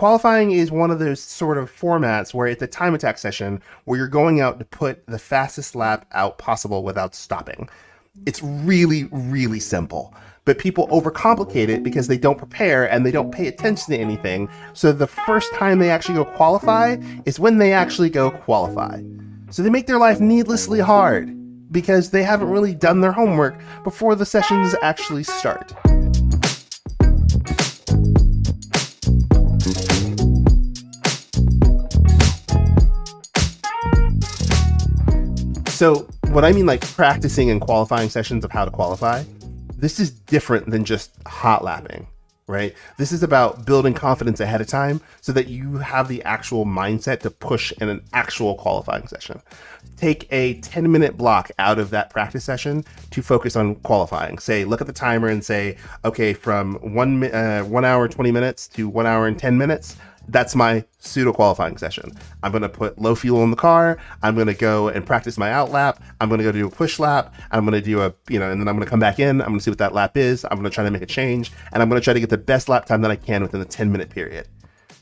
qualifying is one of those sort of formats where it's a time attack session where you're going out to put the fastest lap out possible without stopping. It's really, really simple. But people overcomplicate it because they don't prepare and they don't pay attention to anything. So the first time they actually go qualify is when they actually go qualify. So they make their life needlessly hard because they haven't really done their homework before the sessions actually start. So what I mean, like practicing and qualifying sessions of how to qualify, this is different than just hot lapping, right? This is about building confidence ahead of time so that you have the actual mindset to push in an actual qualifying session. Take a 10-minute block out of that practice session to focus on qualifying. Say, look at the timer and say, okay, from 1 hour, 20 minutes to 1 hour and 10 minutes, that's my pseudo qualifying session. I'm going to put low fuel in the car. I'm going to go and practice my out lap. I'm going to go do a push lap. I'm going to do and then I'm going to come back in. I'm going to see what that lap is. I'm going to try to make a change, and I'm going to try to get the best lap time that I can within the 10-minute period.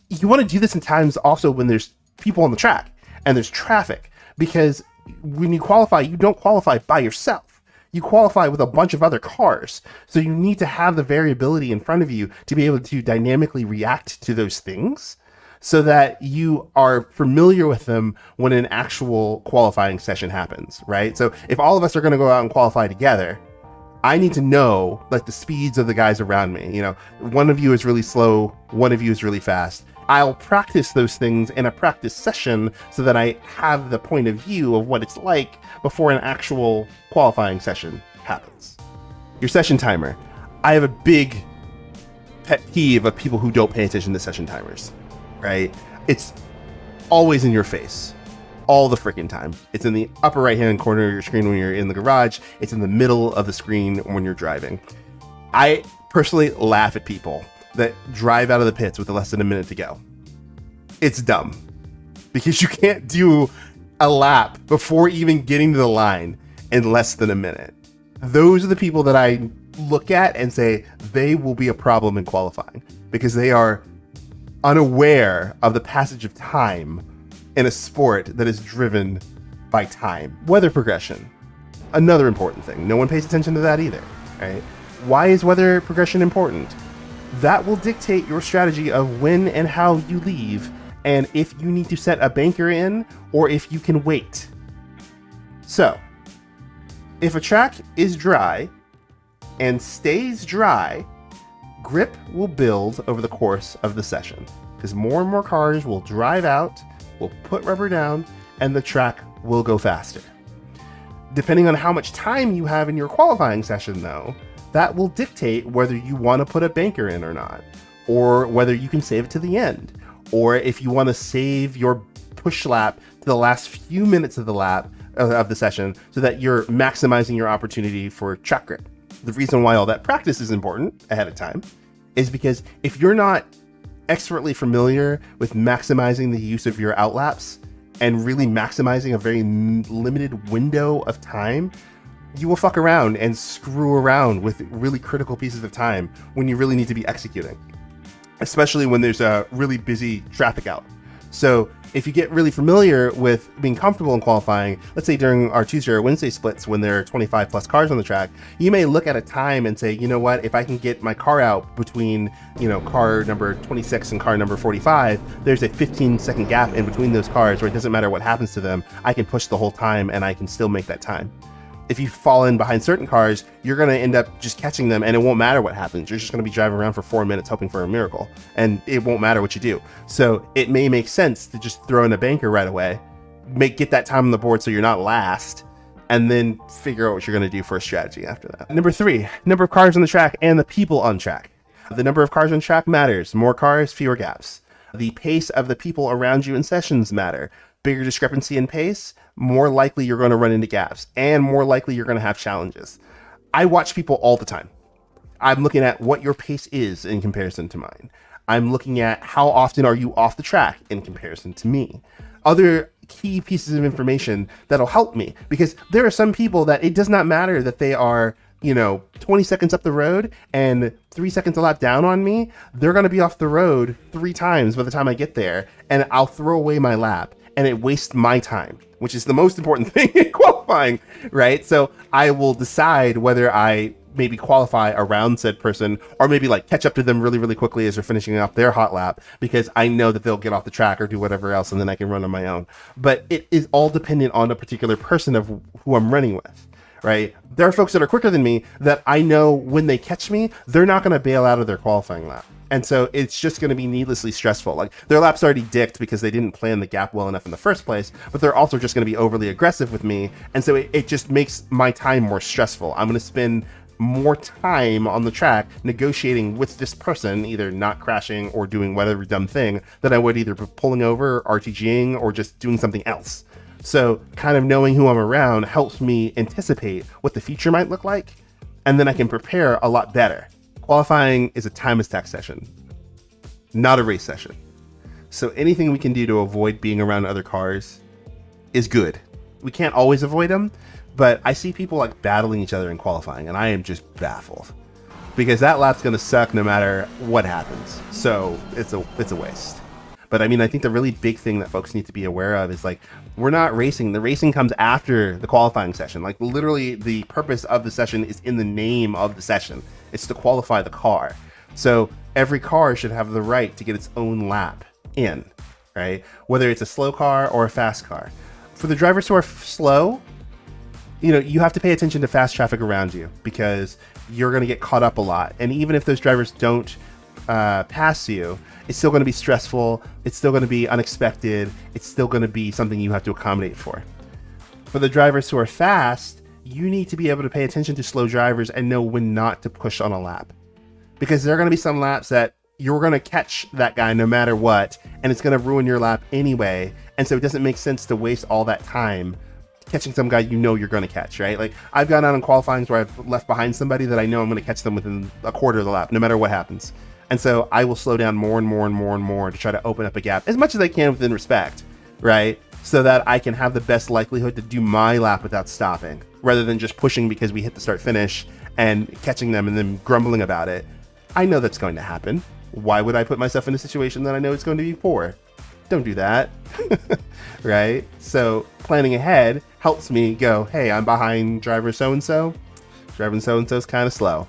You want to do this in times also when there's people on the track and there's traffic, because when you qualify, you don't qualify by yourself. You qualify with a bunch of other cars. So you need to have the variability in front of you to be able to dynamically react to those things so that you are familiar with them when an actual qualifying session happens, right? So if all of us are going to go out and qualify together, I need to know like the speeds of the guys around me. One of you is really slow, one of you is really fast. I'll practice those things in a practice session so that I have the point of view of what it's like before an actual qualifying session happens. Your session timer. I have a big pet peeve of people who don't pay attention to session timers, right? It's always in your face all the freaking time. It's in the upper right-hand corner of your screen when you're in the garage. It's in the middle of the screen when you're driving. I personally laugh at people that drive out of the pits with less than a minute to go. It's dumb because you can't do a lap before even getting to the line in less than a minute. Those are the people that I look at and say they will be a problem in qualifying because they are unaware of the passage of time in a sport that is driven by time. Weather progression, another important thing. No one pays attention to that either, right? Why is weather progression important? That will dictate your strategy of when and how you leave, and if you need to set a banker in or if you can wait. So, if a track is dry and stays dry, grip will build over the course of the session because more and more cars will drive out, will put rubber down, and the track will go faster. Depending on how much time you have in your qualifying session, though, that will dictate whether you want to put a banker in or not, or whether you can save it to the end, or if you want to save your push lap to the last few minutes of the lap of the session so that you're maximizing your opportunity for track grip. The reason why all that practice is important ahead of time is because if you're not expertly familiar with maximizing the use of your outlaps and really maximizing a very limited window of time, you will fuck around and screw around with really critical pieces of time when you really need to be executing, especially when there's a really busy traffic out. So if you get really familiar with being comfortable in qualifying, let's say during our Tuesday or Wednesday splits when there are 25 plus cars on the track, you may look at a time and say, you know what, if I can get my car out between, car number 26 and car number 45, there's a 15-second gap in between those cars where it doesn't matter what happens to them, I can push the whole time and I can still make that time. If you fall in behind certain cars, you're going to end up just catching them and it won't matter what happens. You're just going to be driving around for 4 minutes hoping for a miracle, and it won't matter what you do. So it may make sense to just throw in a banker right away, get that time on the board so you're not last, and then figure out what you're going to do for a strategy after that. Number 3, number of cars on the track and the people on track. The number of cars on track matters. More cars, fewer gaps. The pace of the people around you in sessions matter. Bigger discrepancy in pace, more likely you're going to run into gaps, and more likely you're going to have challenges. I watch people all the time. I'm looking at what your pace is in comparison to mine. I'm looking at how often are you off the track in comparison to me. Other key pieces of information that'll help me, because there are some people that it does not matter that they are 20 seconds up the road and 3 seconds a lap down on me, they're going to be off the road 3 times by the time I get there, and I'll throw away my lap and it wastes my time, which is the most important thing in qualifying, right? So I will decide whether I maybe qualify around said person or maybe like catch up to them really, really quickly as they're finishing up their hot lap, because I know that they'll get off the track or do whatever else, and then I can run on my own. But it is all dependent on a particular person of who I'm running with, right? There are folks that are quicker than me that I know when they catch me, they're not going to bail out of their qualifying lap. And so it's just going to be needlessly stressful. Like, their lap's already dicked because they didn't plan the gap well enough in the first place, but they're also just going to be overly aggressive with me. And so it just makes my time more stressful. I'm going to spend more time on the track negotiating with this person, either not crashing or doing whatever dumb thing that I would either be pulling over, RTGing, or just doing something else. So kind of knowing who I'm around helps me anticipate what the future might look like, and then I can prepare a lot better. Qualifying is a time attack session, not a race session. So anything we can do to avoid being around other cars is good. We can't always avoid them, but I see people like battling each other in qualifying, and I am just baffled because that lap's going to suck no matter what happens. So it's a waste. But I mean, I think the really big thing that folks need to be aware of is like, we're not racing. The racing comes after the qualifying session. Like, literally the purpose of the session is in the name of the session. It's to qualify the car. So every car should have the right to get its own lap in, right? Whether it's a slow car or a fast car. For the drivers who are slow, you have to pay attention to fast traffic around you because you're going to get caught up a lot. And even if those drivers don't pass you, it's still going to be stressful. It's still going to be unexpected. It's still going to be something you have to accommodate for. For the drivers who are fast, you need to be able to pay attention to slow drivers and know when not to push on a lap, because there are going to be some laps that you're going to catch that guy no matter what, and it's going to ruin your lap anyway. And so it doesn't make sense to waste all that time catching some guy you're going to catch, right? Like, I've gone out in qualifying where I've left behind somebody that I know I'm going to catch them within a quarter of the lap, no matter what happens. And so I will slow down more and more and more and more to try to open up a gap as much as I can within respect, right? So that I can have the best likelihood to do my lap without stopping, rather than just pushing because we hit the start finish and catching them and then grumbling about it. I know that's going to happen. Why would I put myself in a situation that I know it's going to be poor? Don't do that, right? So planning ahead helps me go, hey, I'm behind driver so-and-so. Driver so-and-so's kind of slow.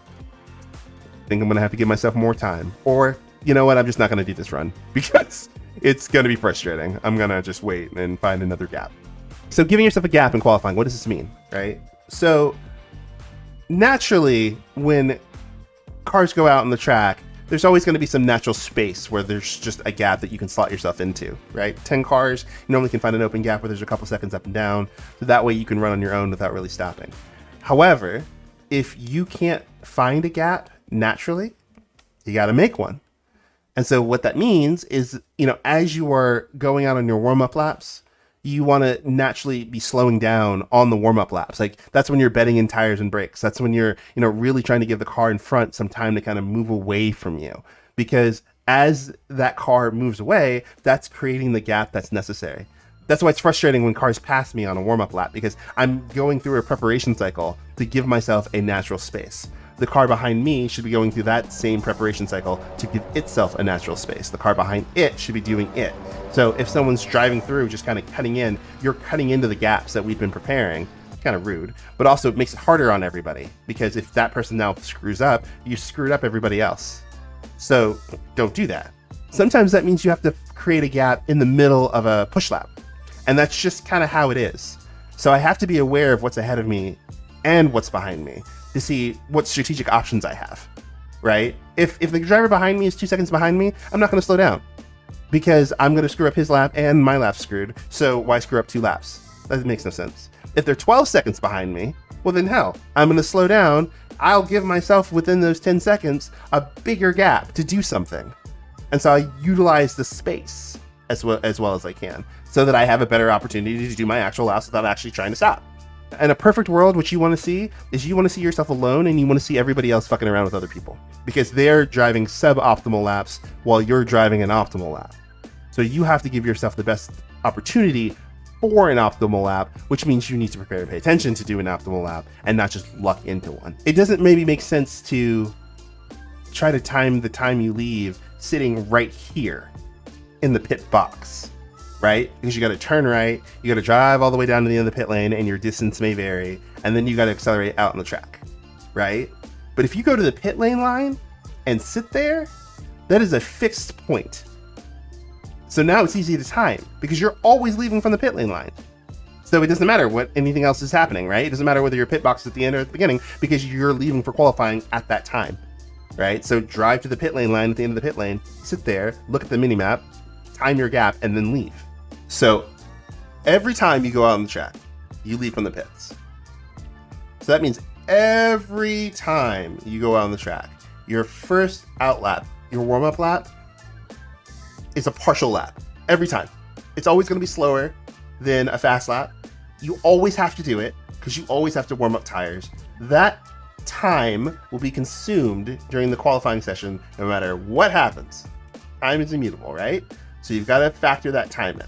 Think I'm going to have to give myself more time. Or, you know what, I'm just not going to do this run because it's going to be frustrating. I'm going to just wait and find another gap. So giving yourself a gap in qualifying, what does this mean, right? So naturally, when cars go out on the track, there's always going to be some natural space where there's just a gap that you can slot yourself into, right? 10 cars, you normally can find an open gap where there's a couple seconds up and down. So that way you can run on your own without really stopping. However, if you can't find a gap naturally, you got to make one. And so what that means is, as you are going out on your warm-up laps, you want to naturally be slowing down on the warm-up laps. Like, that's when you're bedding in tires and brakes. That's when you're, really trying to give the car in front some time to kind of move away from you. Because as that car moves away, that's creating the gap that's necessary. That's why it's frustrating when cars pass me on a warm-up lap, because I'm going through a preparation cycle to give myself a natural space. The car behind me should be going through that same preparation cycle to give itself a natural space. The car behind it should be doing it. So if someone's driving through, just kind of cutting in, you're cutting into the gaps that we've been preparing. Kind of rude, but also it makes it harder on everybody, because if that person now screws up, you screwed up everybody else. So don't do that. Sometimes that means you have to create a gap in the middle of a push lap. And that's just kind of how it is. So I have to be aware of what's ahead of me and what's behind me to see what strategic options I have, right? If the driver behind me is 2 seconds behind me, I'm not going to slow down, because I'm going to screw up his lap and my lap's screwed. So why screw up 2 laps? That makes no sense. If they're 12 seconds behind me, well then hell, I'm going to slow down. I'll give myself within those 10 seconds a bigger gap to do something. And so I utilize the space as well as I can, so that I have a better opportunity to do my actual laps without actually trying to stop. In a perfect world, what you want to see is you want to see yourself alone, and you want to see everybody else fucking around with other people, because they're driving suboptimal laps while you're driving an optimal lap. So you have to give yourself the best opportunity for an optimal lap, which means you need to prepare and pay attention to do an optimal lap and not just luck into one. It doesn't maybe make sense to try to time the time you leave sitting right here in the pit box, right? Because you got to turn right, you got to drive all the way down to the end of the pit lane, and your distance may vary, and then you got to accelerate out on the track, right? But if you go to the pit lane line and sit there, that is a fixed point. So now it's easy to time because you're always leaving from the pit lane line. So it doesn't matter what anything else is happening, right? It doesn't matter whether your pit box is at the end or at the beginning because you're leaving for qualifying at that time, right? So drive to the pit lane line at the end of the pit lane, sit there, look at the mini map, time your gap, and then leave. So every time you go out on the track, you leave from the pits. So that means every time you go out on the track, your first out lap, your warm-up lap, is a partial lap. Every time. It's always going to be slower than a fast lap. You always have to do it because you always have to warm up tires. That time will be consumed during the qualifying session no matter what happens. Time is immutable, right? So you've got to factor that time in.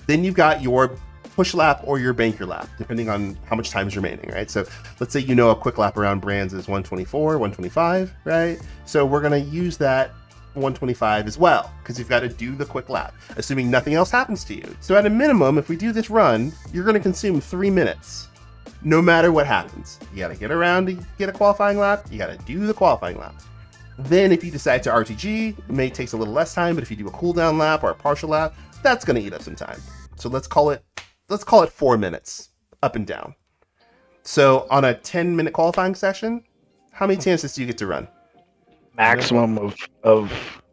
Then you've got your push lap or your banker lap, depending on how much time is remaining, right? So let's say a quick lap around Brands is 124, 125, right? So we're going to use that 125 as well, because you've got to do the quick lap, assuming nothing else happens to you. So at a minimum, if we do this run, you're going to consume 3 minutes, no matter what happens. You got to get around to get a qualifying lap. You got to do the qualifying lap. Then if you decide to RTG, it may take a little less time, but if you do a cooldown lap or a partial lap, that's going to eat up some time. So let's call it 4 minutes up and down. So on a 10-minute qualifying session, how many chances do you get to run? Maximum of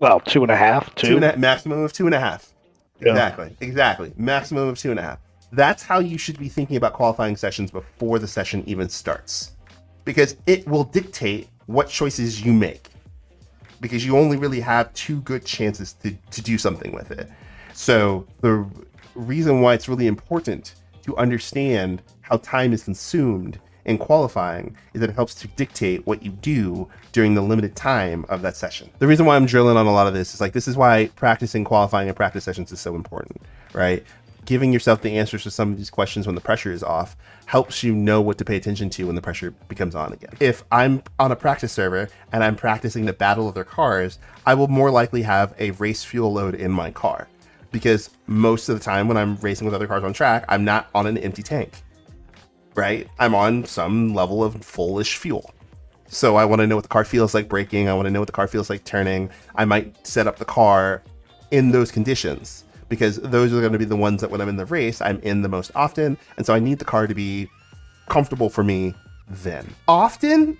2.5. Maximum of 2.5. Yeah. Exactly. Maximum of 2.5. That's how you should be thinking about qualifying sessions before the session even starts, because it will dictate what choices you make, because you only really have 2 good chances to do something with it. So the reason why it's really important to understand how time is consumed in qualifying is that it helps to dictate what you do during the limited time of that session. The reason why I'm drilling on a lot of this is this is why practicing qualifying and practice sessions is so important, right? Giving yourself the answers to some of these questions when the pressure is off helps you know what to pay attention to when the pressure becomes on again. If I'm on a practice server and I'm practicing the battle of their cars, I will more likely have a race fuel load in my car, because most of the time when I'm racing with other cars on track, I'm not on an empty tank, right? I'm on some level of fullish fuel. So I want to know what the car feels like braking. I want to know what the car feels like turning. I might set up the car in those conditions, because those are going to be the ones that when I'm in the race, I'm in the most often. And so I need the car to be comfortable for me then. Often,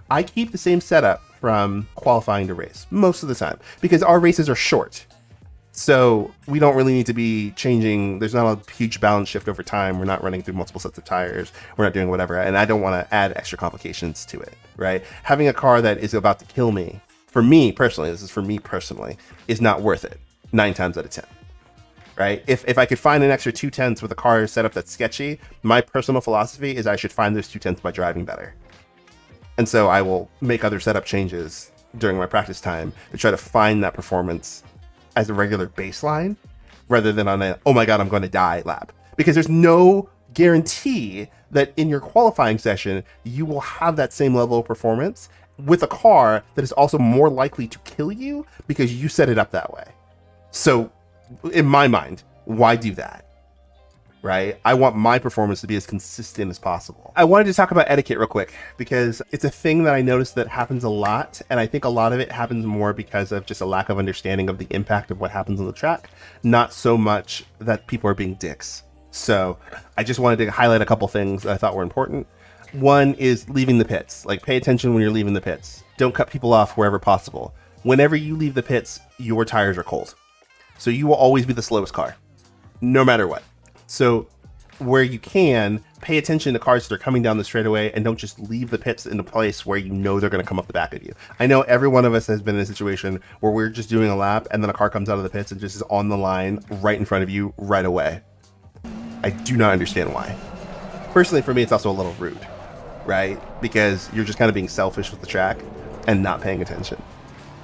I keep the same setup from qualifying to race most of the time, because our races are short. So we don't really need to be changing. There's not a huge balance shift over time. We're not running through multiple sets of tires. We're not doing whatever. And I don't want to add extra complications to it, right? Having a car that is about to kill me, for me personally, is not worth it 9 times out of 10, right? If I could find an extra 2/10 with a car setup that's sketchy, my personal philosophy is I should find those 2/10 by driving better. And so I will make other setup changes during my practice time to try to find that performance as a regular baseline, rather than on a, oh my God, I'm going to die lap. Because there's no guarantee that in your qualifying session, you will have that same level of performance with a car that is also more likely to kill you because you set it up that way. So in my mind, why do that? Right? I want my performance to be as consistent as possible. I wanted to talk about etiquette real quick, because it's a thing that I noticed that happens a lot. And I think a lot of it happens more because of just a lack of understanding of the impact of what happens on the track, not so much that people are being dicks. So I just wanted to highlight a couple things that I thought were important. One is leaving the pits. Pay attention when you're leaving the pits. Don't cut people off wherever possible. Whenever you leave the pits, your tires are cold. So you will always be the slowest car, no matter what. So where you can, pay attention to cars that are coming down the straightaway, and don't just leave the pits in a place where you know they're going to come up the back of you. I know every one of us has been in a situation where we're just doing a lap and then a car comes out of the pits and just is on the line right in front of you right away. I do not understand why. Personally, for me, it's also a little rude, right? Because you're just kind of being selfish with the track and not paying attention.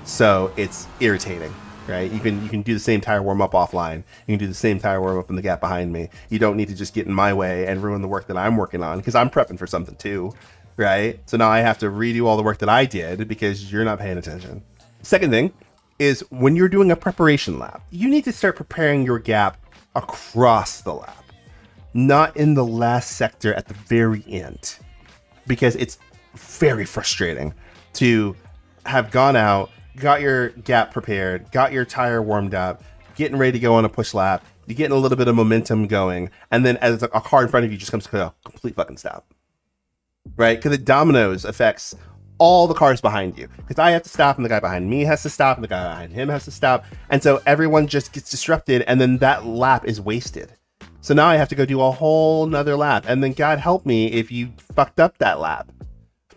So it's irritating. right? You can do the same tire warm up offline. You can do the same tire warm up in the gap behind me. You don't need to just get in my way and ruin the work that I'm working on, because I'm prepping for something too, right? So now I have to redo all the work that I did because you're not paying attention. Second thing is, when you're doing a preparation lap, you need to start preparing your gap across the lap, not in the last sector at the very end, because it's very frustrating to have gone out, got your gap prepared, got your tire warmed up, getting ready to go on a push lap, you're getting a little bit of momentum going, and then as a car in front of you just comes to a complete fucking stop, right? Because it dominoes affects all the cars behind you, because I have to stop and the guy behind me has to stop and the guy behind him has to stop, and so everyone just gets disrupted, and then that lap is wasted. So now I have to go do a whole nother lap, and then God help me if you fucked up that lap.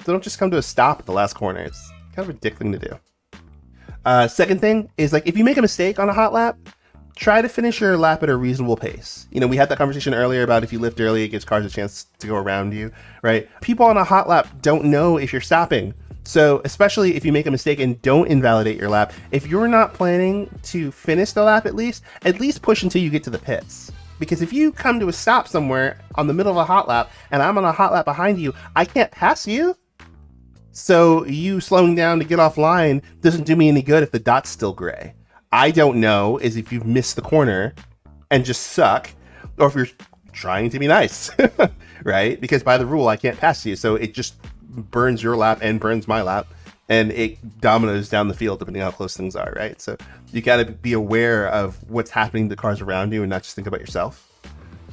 So don't just come to a stop at the last corner. It's kind of a dick thing to do. Second thing is, like, if you make a mistake on a hot lap, try to finish your lap at a reasonable pace. You know, we had that conversation earlier about if you lift early, it gives cars a chance to go around you, right? People on a hot lap don't know if you're stopping. So especially if you make a mistake and don't invalidate your lap, if you're not planning to finish the lap, at least push until you get to the pits. Because if you come to a stop somewhere on the middle of a hot lap and I'm on a hot lap behind you, I can't pass you. So you slowing down to get offline doesn't do me any good if the dot's still gray. I don't know is if you've missed the corner and just suck, or if you're trying to be nice, right? Because by the rule, I can't pass you. So it just burns your lap and burns my lap, and it dominoes down the field depending on how close things are, right? So you got to be aware of what's happening to the cars around you and not just think about yourself.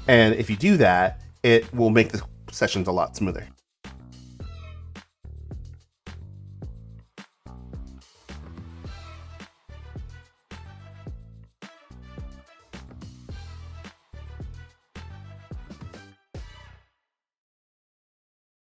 And if you do that, it will make the sessions a lot smoother.